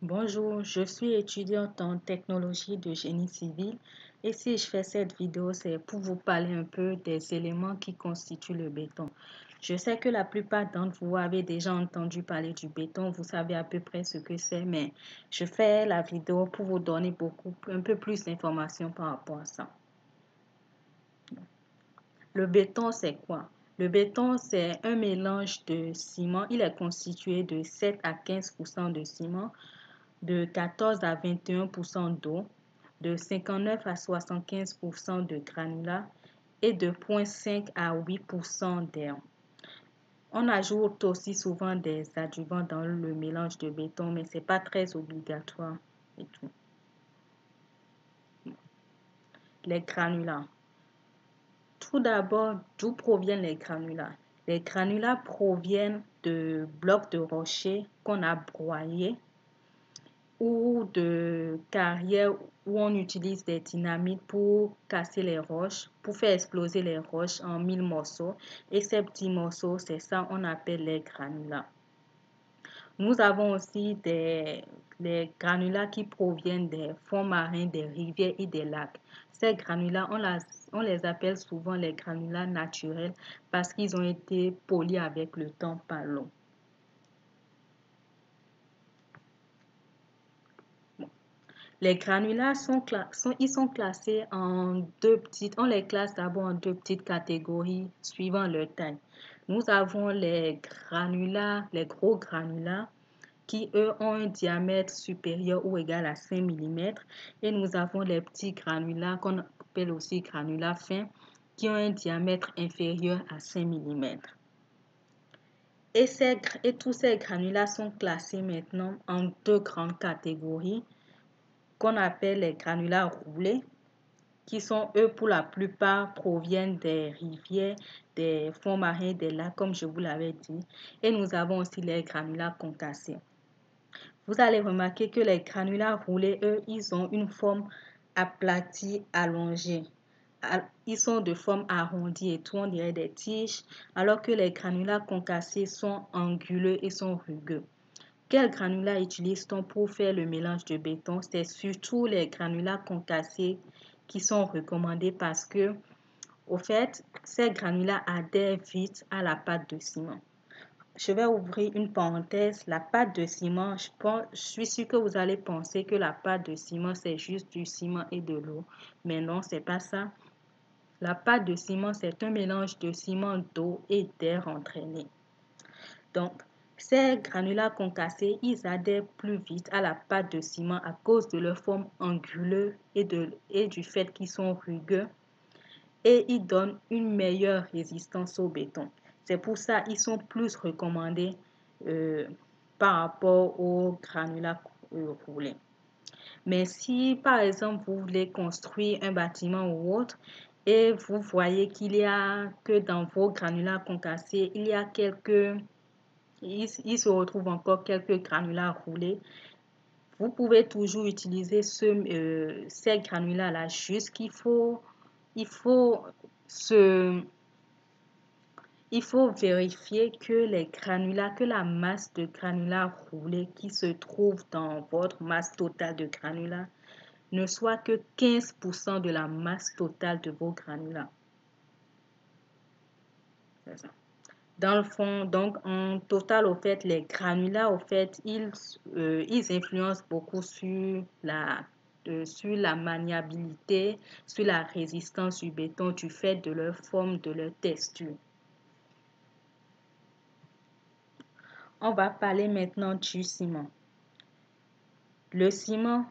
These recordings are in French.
Bonjour, je suis étudiante en technologie de génie civil et si je fais cette vidéo, c'est pour vous parler un peu des éléments qui constituent le béton. Je sais que la plupart d'entre vous avez déjà entendu parler du béton, vous savez à peu près ce que c'est, mais je fais la vidéo pour vous donner un peu plus d'informations par rapport à ça. Le béton, c'est quoi? Le béton, c'est un mélange de ciment. Il est constitué de 7 à 15% de ciment, de 14 à 21% d'eau, de 59 à 75% de granulat et de 0,5 à 8% d'air. On ajoute aussi souvent des adjuvants dans le mélange de béton, mais ce n'est pas très obligatoire et tout. Les granulats. Tout d'abord, d'où proviennent les granulats? Les granulats proviennent de blocs de rochers qu'on a broyés ou de carrières où on utilise des dynamites pour casser les roches, pour faire exploser les roches en 1000 morceaux. Et ces petits morceaux, c'est ça qu'on appelle les granulats. Nous avons aussi les granulats qui proviennent des fonds marins, des rivières et des lacs. Ces granulats, on les appelle souvent les granulats naturels parce qu'ils ont été polis avec le temps par l'eau. Les granulats ils sont classés en on les classe d'abord en deux petites catégories suivant leur taille. Nous avons les granulats, les gros granulats qui, eux, ont un diamètre supérieur ou égal à 5 mm. Et nous avons les petits granulats qu'on appelle aussi granulats fins qui ont un diamètre inférieur à 5 mm. Et tous ces granulats sont classés maintenant en deux grandes catégories qu'on appelle les granulats roulés, qui sont, eux, pour la plupart, proviennent des rivières, des fonds marins, des lacs, comme je vous l'avais dit. Et nous avons aussi les granulats concassés. Vous allez remarquer que les granulats roulés, eux, ils ont une forme aplatie, allongée. Ils sont de forme arrondie et tout, on dirait des tiges, alors que les granulats concassés sont anguleux et sont rugueux. Quels granulats utilise-t-on pour faire le mélange de béton? C'est surtout les granulats concassés qui sont recommandés parce que, au fait, ces granulats adhèrent vite à la pâte de ciment. Je vais ouvrir une parenthèse. La pâte de ciment, je suis sûre que vous allez penser que la pâte de ciment, c'est juste du ciment et de l'eau. Mais non, c'est pas ça. La pâte de ciment, c'est un mélange de ciment, d'eau et d'air entraîné. Donc, ces granulats concassés, ils adhèrent plus vite à la pâte de ciment à cause de leur forme anguleuse et du fait qu'ils sont rugueux et ils donnent une meilleure résistance au béton. C'est pour ça qu'ils sont plus recommandés par rapport aux granulats roulés. Mais si, par exemple, vous voulez construire un bâtiment ou autre et vous voyez qu'il y a que dans vos granulats concassés, il se retrouve encore quelques granulats roulés. Vous pouvez toujours utiliser ces granulats-là, juste qu'il faut, il faut vérifier que la masse de granulats roulés qui se trouve dans votre masse totale de granulats ne soit que 15% de la masse totale de vos granulats. C'est ça. Dans le fond, donc en total, au fait, les granulats, au fait, ils influencent beaucoup sur la maniabilité, sur la résistance du béton, du fait de leur forme, de leur texture. On va parler maintenant du ciment. Le ciment,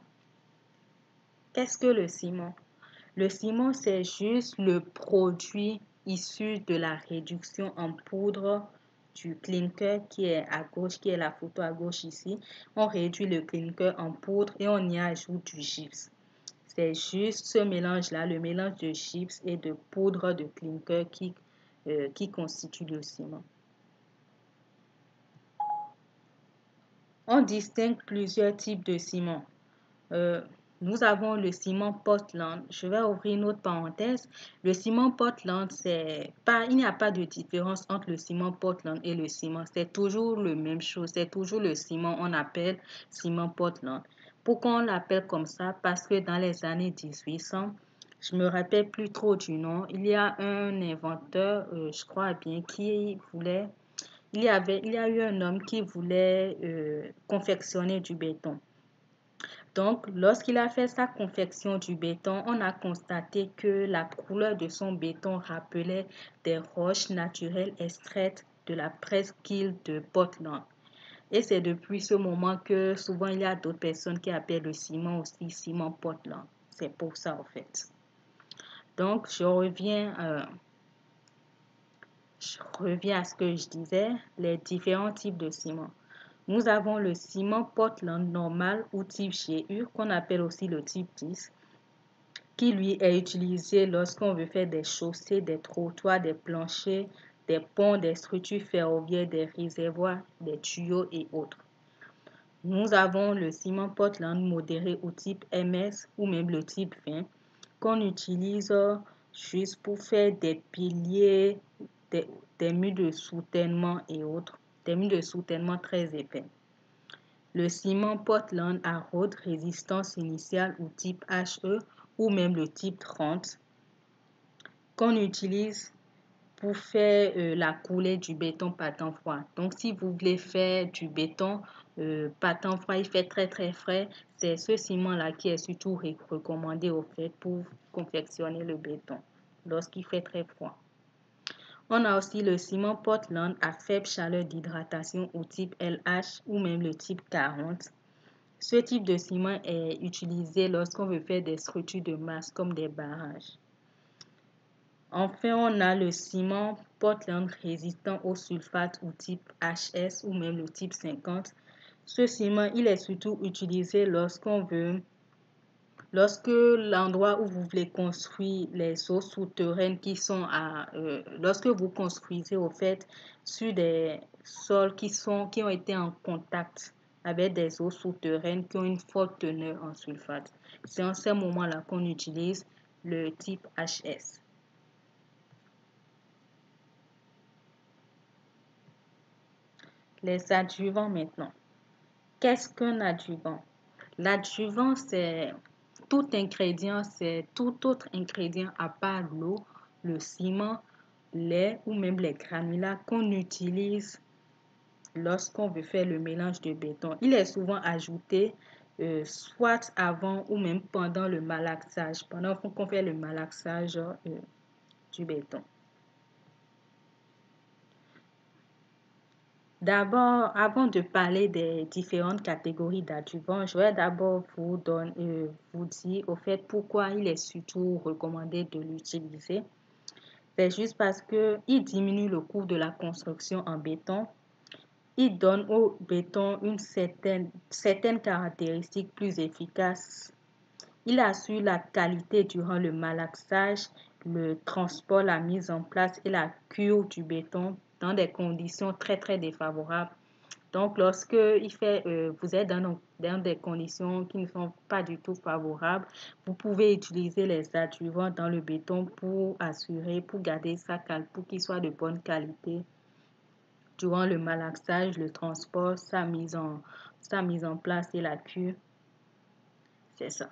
qu'est-ce que le ciment? Le ciment, c'est juste le produit issu de la réduction en poudre du clinker qui est à gauche, qui est la photo à gauche ici. On réduit le clinker en poudre et on y ajoute du gypse. C'est juste ce mélange-là, le mélange de gypse et de poudre de clinker qui constitue le ciment. On distingue plusieurs types de ciment. Nous avons le ciment Portland. Je vais ouvrir une autre parenthèse. Le ciment Portland, il n'y a pas de différence entre le ciment Portland et le ciment. C'est toujours la même chose. C'est toujours le ciment. On appelle ciment Portland. Pourquoi on l'appelle comme ça? Parce que dans les années 1800, je me rappelle plus trop du nom. Il y a un inventeur, je crois bien, qui voulait. Il y a eu un homme qui voulait confectionner du béton. Donc, lorsqu'il a fait sa confection du béton, on a constaté que la couleur de son béton rappelait des roches naturelles extraites de la presqu'île de Portland. Et c'est depuis ce moment que souvent il y a d'autres personnes qui appellent le ciment aussi ciment Portland. C'est pour ça en fait. Donc, je reviens à ce que je disais, les différents types de ciment. Nous avons le ciment Portland normal ou type GU qu'on appelle aussi le type 10 qui lui est utilisé lorsqu'on veut faire des chaussées, des trottoirs, des planchers, des ponts, des structures ferroviaires, des réservoirs, des tuyaux et autres. Nous avons le ciment Portland modéré au type MS ou même le type 20 qu'on utilise juste pour faire des piliers, des murs de soutènement et autres, des murs de soutènement très épais. Le ciment Portland à haute résistance initiale ou type HE ou même le type 30 qu'on utilise pour faire la coulée du béton patin froid. Donc, si vous voulez faire du béton patin froid, il fait très très frais, c'est ce ciment-là qui est surtout recommandé au fait pour confectionner le béton lorsqu'il fait très froid. On a aussi le ciment Portland à faible chaleur d'hydratation au type LH ou même le type 40. Ce type de ciment est utilisé lorsqu'on veut faire des structures de masse comme des barrages. Enfin, on a le ciment Portland résistant au sulfate ou type HS ou même le type 50. Ce ciment, il est surtout utilisé lorsque l'endroit où vous voulez construire les eaux souterraines lorsque vous construisez au fait sur des sols qui ont été en contact avec des eaux souterraines qui ont une forte teneur en sulfate. C'est en ce moment-là qu'on utilise le type HS. Les adjuvants maintenant. Qu'est-ce qu'un adjuvant? L'adjuvant, c'est tout autre ingrédient à part l'eau, le ciment, lait ou même les granulats qu'on utilise lorsqu'on veut faire le mélange de béton. Il est souvent ajouté soit avant ou même pendant le malaxage, pendant qu'on fait le malaxage du béton. D'abord, avant de parler des différentes catégories d'adjuvants, je vais d'abord vous dire au fait pourquoi il est surtout recommandé de l'utiliser. C'est juste parce qu'il diminue le coût de la construction en béton. Il donne au béton une certaine caractéristique plus efficace. Il assure la qualité durant le malaxage, le transport, la mise en place et la cure du béton dans des conditions très très défavorables. Donc, lorsque vous êtes dans des conditions qui ne sont pas du tout favorables, vous pouvez utiliser les adjuvants dans le béton pour garder pour qu'il soit de bonne qualité durant le malaxage, le transport, sa mise en place et la cure. C'est ça.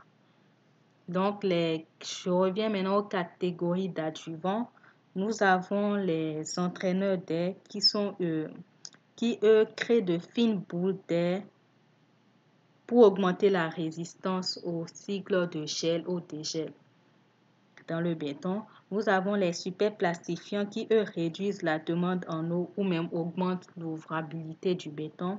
Donc, je reviens maintenant aux catégories d'adjuvants. Nous avons les entraîneurs d'air qui, eux, créent de fines boules d'air pour augmenter la résistance au cycle de gel ou dégel. Dans le béton, nous avons les superplastifiants qui, eux, réduisent la demande en eau ou même augmentent l'ouvrabilité du béton.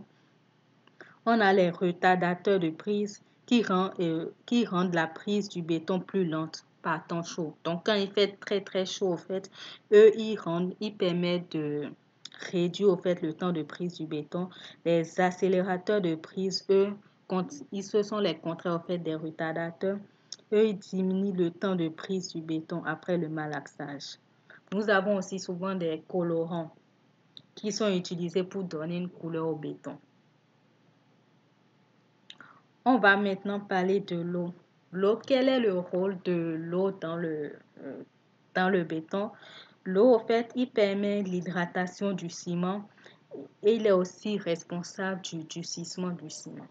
On a les retardateurs de prise qui rendent la prise du béton plus lente par temps chaud. Donc, quand il fait très très chaud, au fait, eux, ils permettent de réduire au fait le temps de prise du béton. Les accélérateurs de prise, eux, ce sont les contraires au fait des retardateurs. Eux, ils diminuent le temps de prise du béton après le malaxage. Nous avons aussi souvent des colorants qui sont utilisés pour donner une couleur au béton. On va maintenant parler de l'eau. L'eau, quel est le rôle de l'eau dans le béton? L'eau, en fait, il permet l'hydratation du ciment et il est aussi responsable du durcissement du ciment.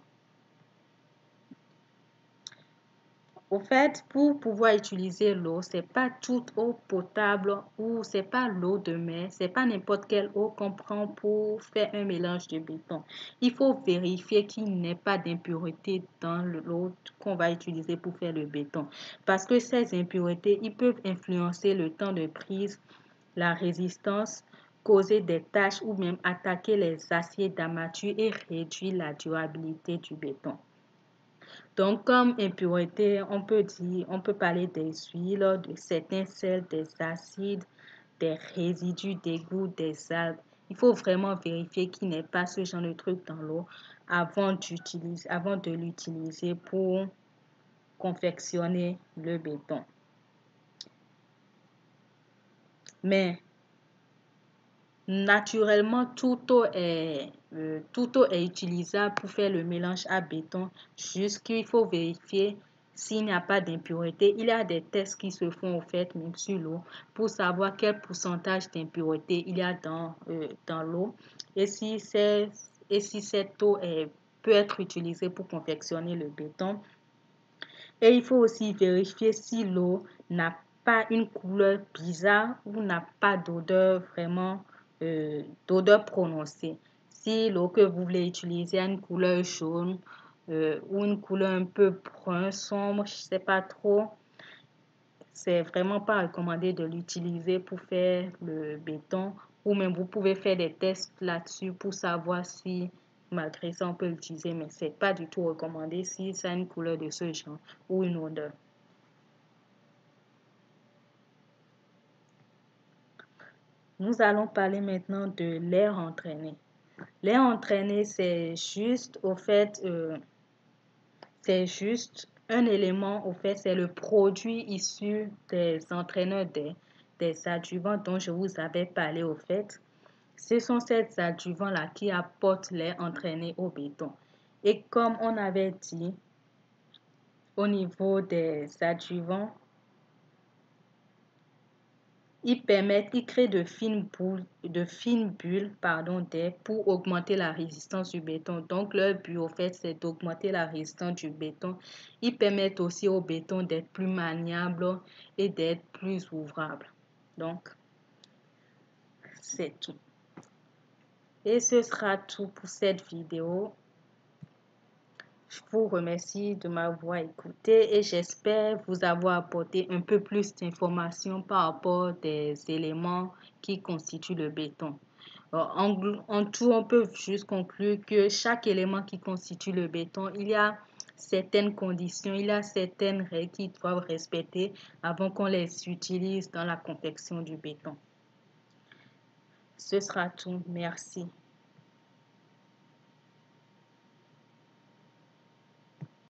Au fait, pour pouvoir utiliser l'eau, c'est pas toute eau potable ou c'est pas l'eau de mer, c'est pas n'importe quelle eau qu'on prend pour faire un mélange de béton. Il faut vérifier qu'il n'y ait pas d'impuretés dans l'eau qu'on va utiliser pour faire le béton. Parce que ces impuretés, ils peuvent influencer le temps de prise, la résistance, causer des taches ou même attaquer les aciers d'amertume et réduire la durabilité du béton. Donc, comme impureté, on peut parler des huiles, de certains sels, des acides, des résidus d'égout, des algues. Il faut vraiment vérifier qu'il n'y ait pas ce genre de truc dans l'eau avant de l'utiliser pour confectionner le béton. Mais naturellement, tout eau est utilisable pour faire le mélange à béton. Juste qu'il faut vérifier s'il n'y a pas d'impureté. Il y a des tests qui se font au fait, même sur l'eau, pour savoir quel pourcentage d'impureté il y a dans l'eau et si cette eau peut être utilisée pour confectionner le béton. Et il faut aussi vérifier si l'eau n'a pas une couleur bizarre ou n'a pas d'odeur vraiment d'odeur prononcée. Si l'eau que vous voulez utiliser a une couleur jaune ou une couleur un peu brun sombre, je ne sais pas trop, c'est vraiment pas recommandé de l'utiliser pour faire le béton ou même vous pouvez faire des tests là-dessus pour savoir si malgré ça on peut l'utiliser, mais c'est pas du tout recommandé si ça a une couleur de ce genre ou une odeur. Nous allons parler maintenant de l'air entraîné. L'air entraîné, c'est juste un élément, au fait, c'est le produit issu des entraîneurs des adjuvants dont je vous avais parlé, au fait. Ce sont ces adjuvants-là qui apportent l'air entraîné au béton. Et comme on avait dit, au niveau des adjuvants, ils créent de fines bulles, d'air pour augmenter la résistance du béton. Donc, leur but, au fait, c'est d'augmenter la résistance du béton. Ils permettent aussi au béton d'être plus maniable et d'être plus ouvrable. Donc, c'est tout. Et ce sera tout pour cette vidéo. Je vous remercie de m'avoir écouté et j'espère vous avoir apporté un peu plus d'informations par rapport des éléments qui constituent le béton. En tout, on peut juste conclure que chaque élément qui constitue le béton, il y a certaines conditions, il y a certaines règles qu'ils doivent respecter avant qu'on les utilise dans la confection du béton. Ce sera tout. Merci.